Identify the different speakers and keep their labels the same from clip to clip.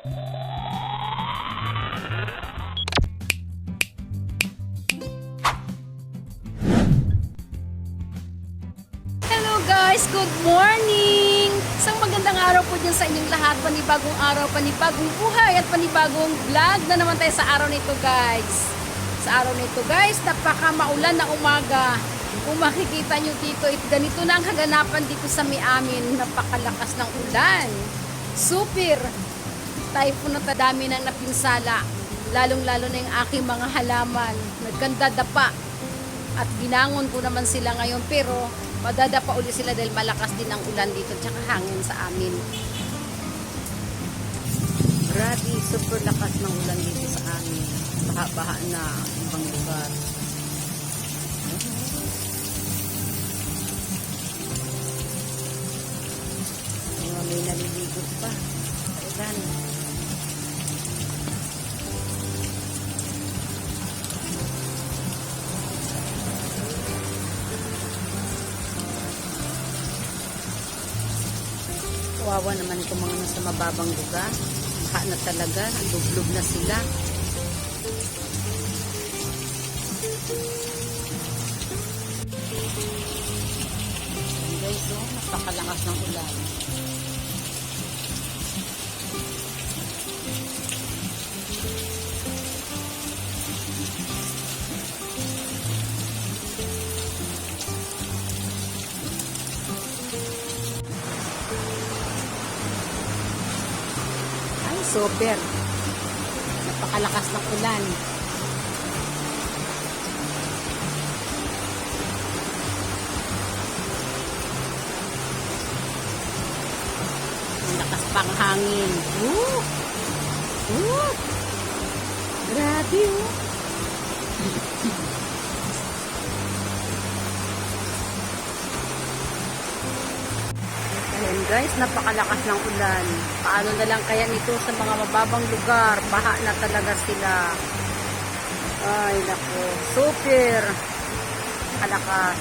Speaker 1: Hello guys, good morning! Isang magandang araw po dyan sa inyong lahat. Panibagong araw, panibagong buhay at panibagong vlog na naman tayo sa araw nito guys. Sa araw nito guys, napaka maulan na umaga. Kung makikita nyo dito, ganito na ang kaganapan dito sa Miamin. Napakalakas ng ulan. Super! Typhoon na tadami ng napinsala. Lalong-lalo na yung aking mga halaman. Nagkanda dapa. At ginangon ko naman sila ngayon. Pero madadapa uli sila dahil malakas din ang ulan dito. Tsaka hangin sa amin. Grabe, super lakas ng ulan dito sa amin. Baha-baha na ibang lugar. May naliligot pa. Ayan. Kawawa naman itong mga nasa mababang lugar. Baha na talaga. Lublog na sila. Ayan guys, napakalakas ng ulan. Super. Napakalakas ng ulan. Lakas pang hangin. Grabe oh. Ayan guys, napakalakas ng ulan. Paano na lang kaya nito sa mga mababang lugar? Baha na talaga sila. Ay, naku. Super kalakas.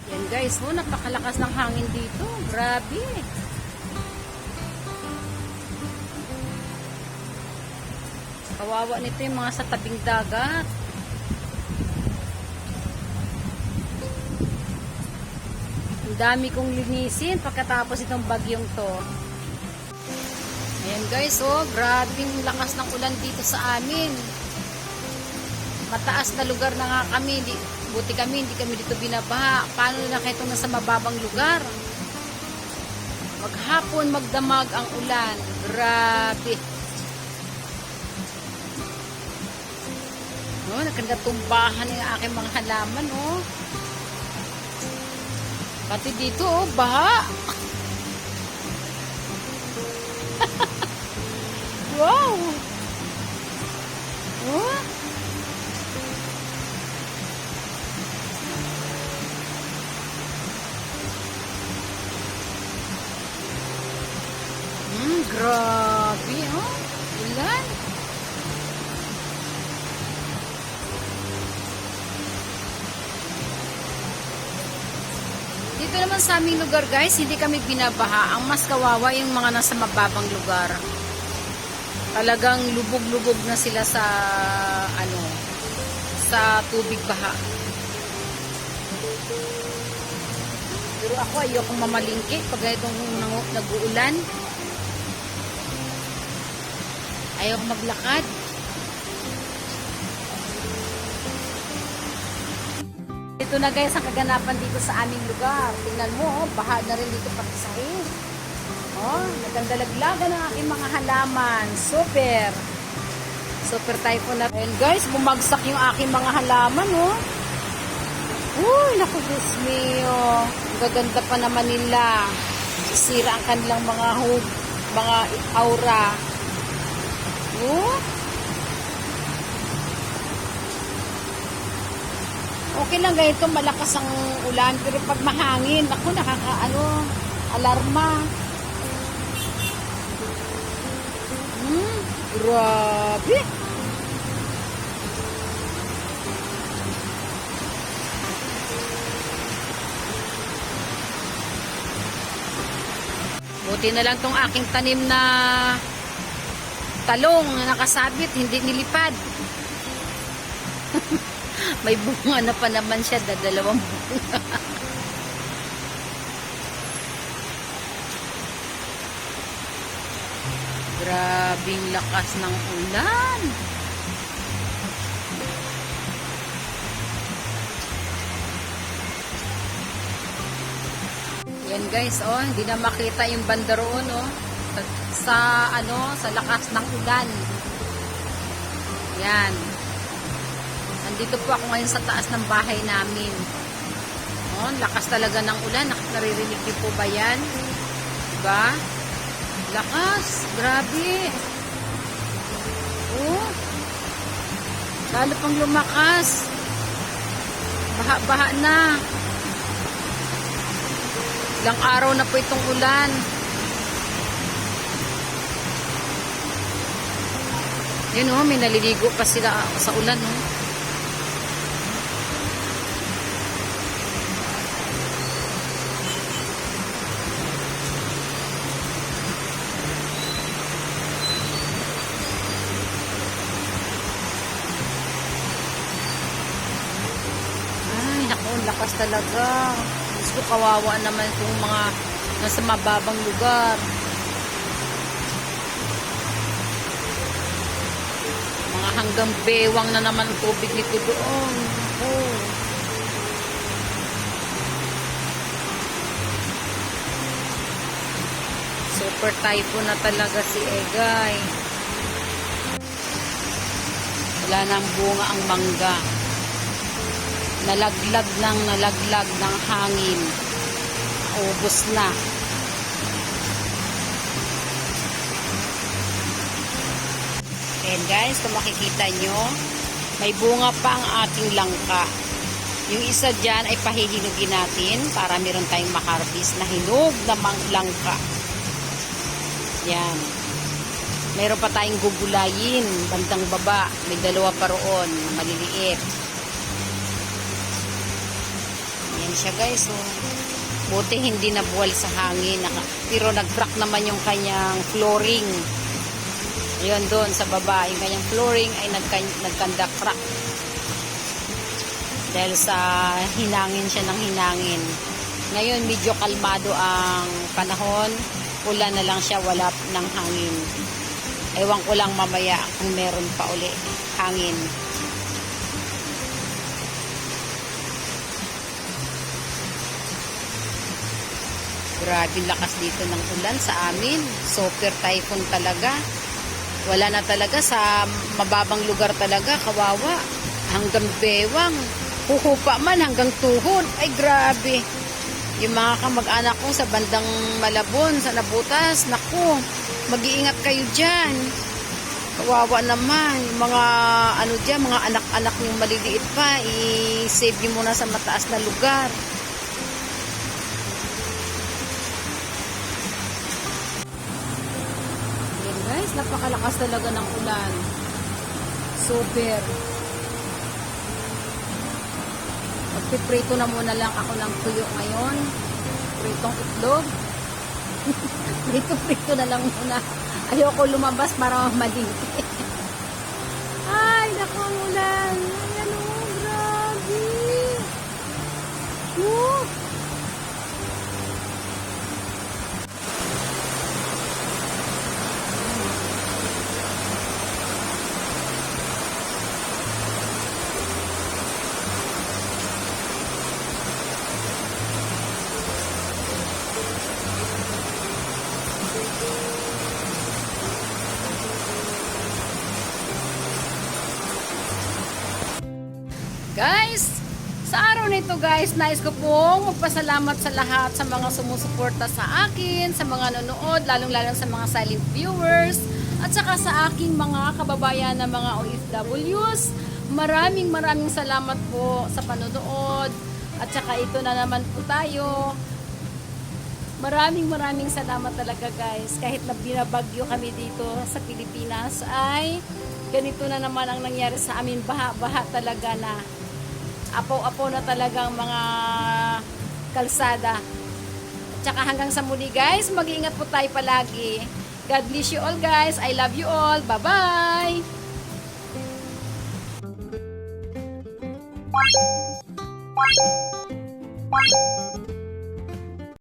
Speaker 1: Ayan guys, napakalakas ng hangin dito. Grabe. Kawawa nito yung mga sa tabing dagat. Dami kong linisin pagkatapos itong bagyong to. Ayan guys, grabing lakas ng ulan dito sa amin. Mataas na lugar na nga kami. Buti kami, hindi kami dito binabaha. Paano na kayo itong nasa mababang lugar? Maghapon, magdamag ang ulan. Grabe. Nagkanda tumbahan ng aking mga halaman, Pati dito, baha. Wow. Grabe, ulan. Dito naman sa aming lugar guys, hindi kami binabaha. Ang mas kawawa yung mga nasa mababang lugar. Talagang lubog-lubog na sila sa sa tubig baha. Pero ako ayokong mamalingki pag itong nag-uulan. Ayokong maglakad. Ito na guys ang kaganapan dito sa aming lugar. Tingnan mo, baha na rin dito pati sa hill. Nagandalaglagan ang aking mga halaman. Super. Super typhoon na. And guys, bumagsak yung aking mga halaman, Uy, naku, Diyos mio. Ang gaganda pa naman nila. Sisira ang kanilang mga aura. Okay lang ganito, malakas ang ulan, pero pag mahangin, ako alarma. Grabe. Buti na lang tong aking tanim na talong na nakasabit, hindi nilipad. May bunga na pa naman siya, dalawang bunga. Grabing lakas ng ulan. Yan guys, oh, hindi na makita yung banda roon, oh. Sa lakas ng ulan. Yan. Nandito po ako ngayon sa taas ng bahay namin. Oh, lakas talaga ng ulan. Naririnig niyo po ba yan? Diba? Lakas. Grabe. Oh. Lalo pang lumakas. Baha-baha na. Ilang araw na po itong ulan. Yun oh, may naliligo pa sila sa ulan oh. Ay, naku, lakas talaga. Gusto kawawa naman itong mga nasa mababang lugar. Mga hanggang bewang na naman tubig nito doon. Oh. Super typhoon na talaga si Egay. Wala nang bunga ang mangga. Nalaglag ng hangin. Ubos na. Ayan guys, kung makikita nyo, may bunga pa ang ating langka. Yung isa dyan ay pahihinugin natin para meron tayong makarpis na hinog na langka. Yan. Meron pa tayong gugulayin, bandang baba. May dalawa pa roon, maliliit. Yan siya guys. Oh. Buti hindi nabuwal sa hangin. Pero nag-crack naman yung kanyang flooring. Ayun doon sa baba, yung kanyang flooring ay nagkanda-crack. Dahil sa hinangin siya ng hinangin. Ngayon medyo kalmado ang panahon. Ulan na lang siya, wala ng hangin. Ewan ko lang mamaya kung meron pa uli hangin. Grabe lakas dito ng ulan sa amin. Super typhoon talaga. Wala na talaga sa mababang lugar talaga. Kawawa. Hanggang bewang. Huhupa man hanggang tuhod. Ay grabe. Yung mga kamag-anak ko sa bandang Malabon, sa Nabutas. Naku, mag-iingat kayo dyan. Kawawa naman. Yung mga dyan, mga anak-anak yung maliliit pa. I-save nyo muna sa mataas na lugar. Guys, napakalakas talaga ng ulan. Super. Magpiprito na muna lang ako ng tuyo ngayon. Pritong itlog. Prito na lang muna. Ayoko lumabas para malingki. Ay, naku ang ulan. Ayan o, grabe. Woo! Guys, sa araw nito guys, nais ko pong magpasalamat sa lahat sa mga sumusuporta sa akin, sa mga nanonood, lalong-lalong sa mga silent viewers, at saka sa aking mga kababayan na mga OFWs. Maraming salamat po sa panonood, at saka ito na naman po tayo. Maraming salamat talaga guys. Kahit na binabagyo kami dito sa Pilipinas, ay ganito na naman ang nangyari sa amin. Baha talaga na. Apaw-apaw na talagang mga kalsada. At tsaka hanggang sa muli guys, mag-iingat po tayo palagi. God bless you all guys. I love you all. Bye-bye!